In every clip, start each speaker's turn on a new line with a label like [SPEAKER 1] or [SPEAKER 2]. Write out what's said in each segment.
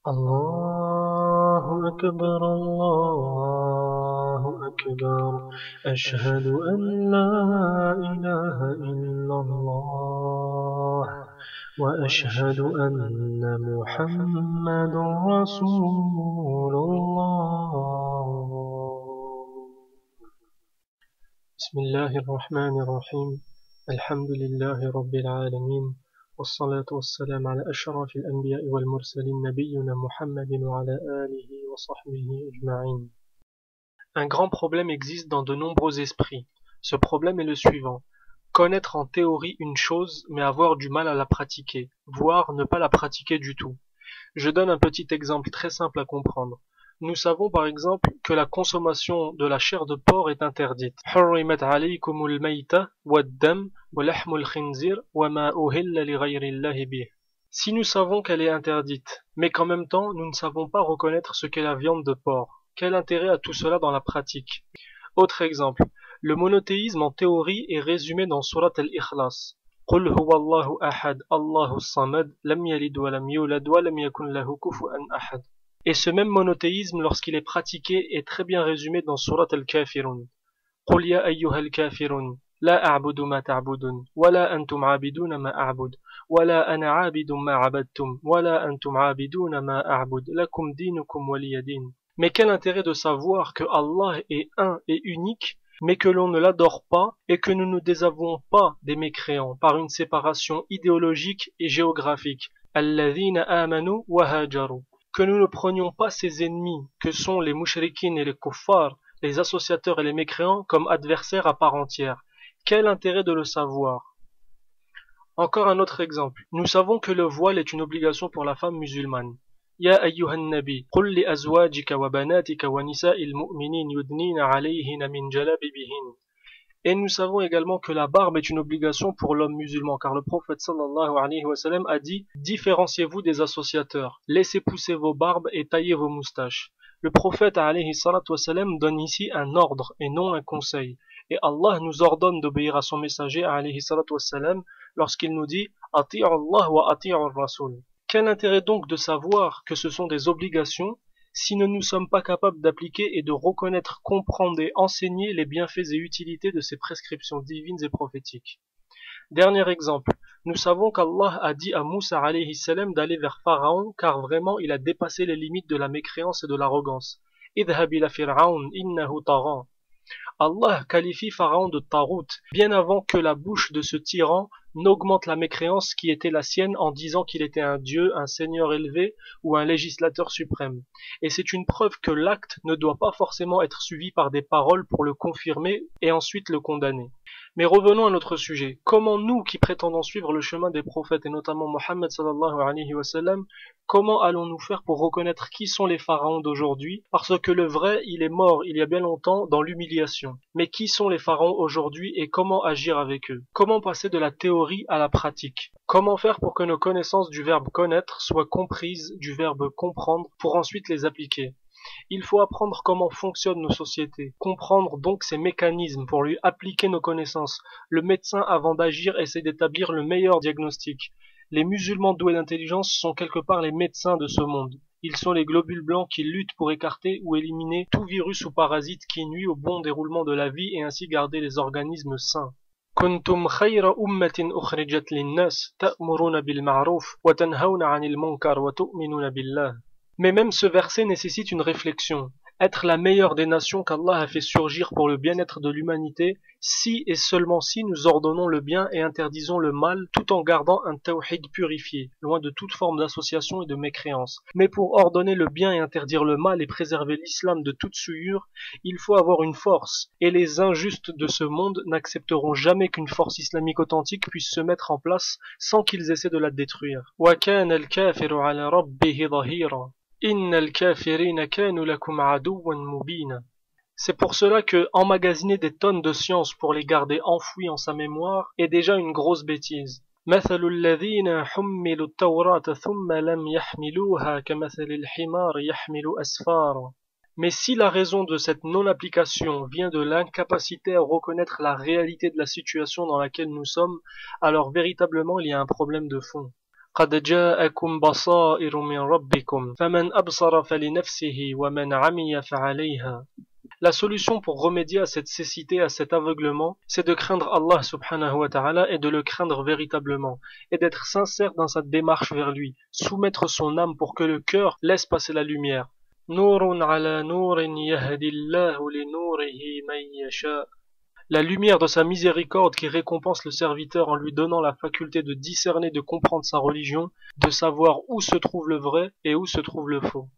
[SPEAKER 1] الله أكبر الله أكبر أشهد أن لا إله إلا الله وأشهد أن محمد رسول الله بسم الله الرحمن الرحيم الحمد لله رب العالمين والصلاة والسلام على أشرف الأنبياء والمرسلين نبينا محمد وعلى آله وصحبه أجمعين. Un grand problème existe dans de nombreux esprits. Ce problème est le suivant. Connaître en théorie une chose, mais avoir du mal à la pratiquer, voire ne pas la pratiquer du tout. Je donne un petit exemple très simple à comprendre. Nous savons par exemple que la consommation de la chair de porc est interdite. حرمت عليكم الميتة والدم ولحم الخنزير وما أهل لغير الله به. Si nous savons qu'elle est interdite, mais qu'en même temps nous ne savons pas reconnaître ce qu'est la viande de porc, quel intérêt a tout cela dans la pratique? Autre exemple, le monothéisme en théorie est résumé dans Surat al-Ikhlas. قل هو الله أحد الله الصمد لم يلد ولم يولد ولم يكن له كفوا أحد. Et ce même monothéisme, lorsqu'il est pratiqué, est très bien résumé dans Surat al-Kafirun. قل يا أيها الكافرون لا أعبد ما تعبدون ولا أنتم عابدون ما أعبد ولا أنا عابد ما عبدتم ولا أنتم عابدون ما أعبد لكم دينكم ولي دين. Mais quel intérêt de savoir que Allah est un et unique, mais que l'on ne l'adore pas et que nous ne désavouons pas des mécréants par une séparation idéologique et géographique. الذين آمنوا وهاجروا. Que nous ne prenions pas ces ennemis, que sont les mouchrikines et les kuffars, les associateurs et les mécréants, comme adversaires à part entière. Quel intérêt de le savoir? Encore un autre exemple. Nous savons que le voile est une obligation pour la femme musulmane. Ya ayyuhan nabi, qul li azwajika wa banatika wa nisa'il mu'minin yudnina alayhinna min jalabibihin. Et nous savons également que la barbe est une obligation pour l'homme musulman, car le prophète sallallahu alayhi wa sallam a dit « Différenciez-vous des associateurs, laissez pousser vos barbes et taillez vos moustaches ». Le prophète alayhi salatu wa sallam donne ici un ordre et non un conseil. Et Allah nous ordonne d'obéir à son messager alayhi salatu wa sallam lorsqu'il nous dit « Ati'u Allah wa ati'u ar-Rasul ». Quel intérêt donc de savoir que ce sont des obligations si nous ne sommes pas capables d'appliquer et de reconnaître, comprendre et enseigner les bienfaits et utilités de ces prescriptions divines et prophétiques. Dernier exemple, nous savons qu'Allah a dit à Moussa alayhi salam d'aller vers Pharaon car vraiment il a dépassé les limites de la mécréance et de l'arrogance. Idhhab ila Fir'aun innahu tagha. Allah qualifie Pharaon de Tarout bien avant que la bouche de ce tyran n'augmente la mécréance qui était la sienne en disant qu'il était un dieu, un seigneur élevé ou un législateur suprême. Et c'est une preuve que l'acte ne doit pas forcément être suivi par des paroles pour le confirmer et ensuite le condamner. Mais revenons à notre sujet. Comment nous qui prétendons suivre le chemin des prophètes et notamment Mohammed sallallahu alayhi wa sallam, comment allons-nous faire pour reconnaître qui sont les pharaons d'aujourd'hui? Parce que le vrai, il est mort il y a bien longtemps dans l'humiliation. Mais qui sont les pharaons aujourd'hui et comment agir avec eux? Comment passer de la théorie à la pratique? Comment faire pour que nos connaissances du verbe connaître soient comprises du verbe comprendre pour ensuite les appliquer? Il faut apprendre comment fonctionnent nos sociétés, comprendre donc ces mécanismes pour lui appliquer nos connaissances. Le médecin, avant d'agir, essaie d'établir le meilleur diagnostic. Les musulmans doués d'intelligence sont quelque part les médecins de ce monde. Ils sont les globules blancs qui luttent pour écarter ou éliminer tout virus ou parasite qui nuit au bon déroulement de la vie et ainsi garder les organismes sains. كنتم خير أمة أخرجت للناس تأمرون بالمعروف وتنهون عن المنكر وتؤمنون بالله. Mais même ce verset nécessite une réflexion. Être la meilleure des nations qu'Allah a fait surgir pour le bien-être de l'humanité, si et seulement si nous ordonnons le bien et interdisons le mal, tout en gardant un tawhid purifié, loin de toute forme d'association et de mécréance. Mais pour ordonner le bien et interdire le mal et préserver l'islam de toute souillure, il faut avoir une force, et les injustes de ce monde n'accepteront jamais qu'une force islamique authentique puisse se mettre en place sans qu'ils essaient de la détruire. وَكَانَ الْكَافِرُ عَلَى رَبِّهِ ظَهِيرًا. C'est pour cela que emmagasiner des tonnes de sciences pour les garder enfouies en sa mémoire est déjà une grosse bêtise. مثل الذين حملوا التوراة ثم لم يحملوها كمثل الحمار يحمل أسفارا. Mais si la raison de cette non-application vient de l'incapacité à reconnaître la réalité de la situation dans laquelle nous sommes, alors véritablement il y a un problème de fond. قد جاءكم بصائر من ربكم فمن أبصر فلنفسه ومن عمي فعليها. La solution pour remédier à cette cécité, à cet aveuglement, c'est de craindre Allah subhanahu wa ta'ala et de le craindre véritablement, et d'être sincère dans sa démarche vers lui, soumettre son âme pour que le cœur laisse passer la lumière. Nurun ala nurin yahdillahu li nurihi man yasha. La lumière de sa miséricorde qui récompense le serviteur en lui donnant la faculté de discerner, de comprendre sa religion, de savoir où se trouve le vrai et où se trouve le faux.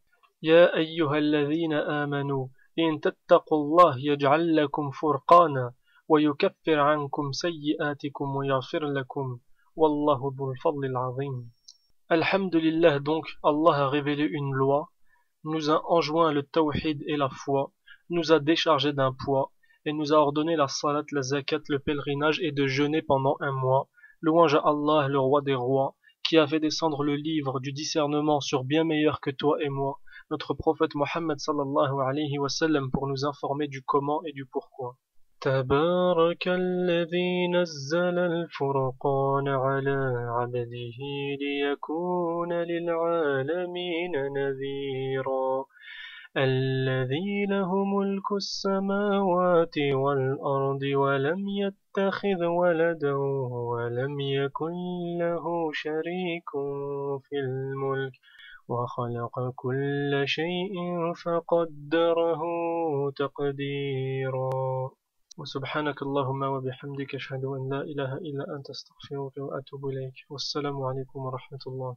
[SPEAKER 1] Ya ayyuhalladhina amanu. إن تتقوا الله يجعل لكم فرقانا ويكفر عنكم سيئاتكم ويغفر لكم والله ذو الفضل العظيم. Alhamdulillah, donc Allah a révélé une loi, nous a enjoint le tawhid et la foi, nous a déchargé d'un poids et nous a ordonné la salat, la zakat, le pèlerinage et de jeûner pendant un mois. Louange à Allah, le roi des rois, qui a fait descendre le livre du discernement sur bien meilleur que toi et moi, notre prophète Mohammed sallallahu alayhi wa sallam, pour nous informer du comment et du pourquoi. تبارك الذي نزل الفرقان على عبده ليكون للعالمين نذيرا الذي له ملك السماوات والأرض ولم يتخذ ولدا ولم يكن له شريك في الملك وخلق كل شيء فقدره تقديرا. وسبحانك اللهم وبحمدك أشهد أن لا إله إلا أنت أستغفرك وأتوب إليك والسلام عليكم ورحمة الله.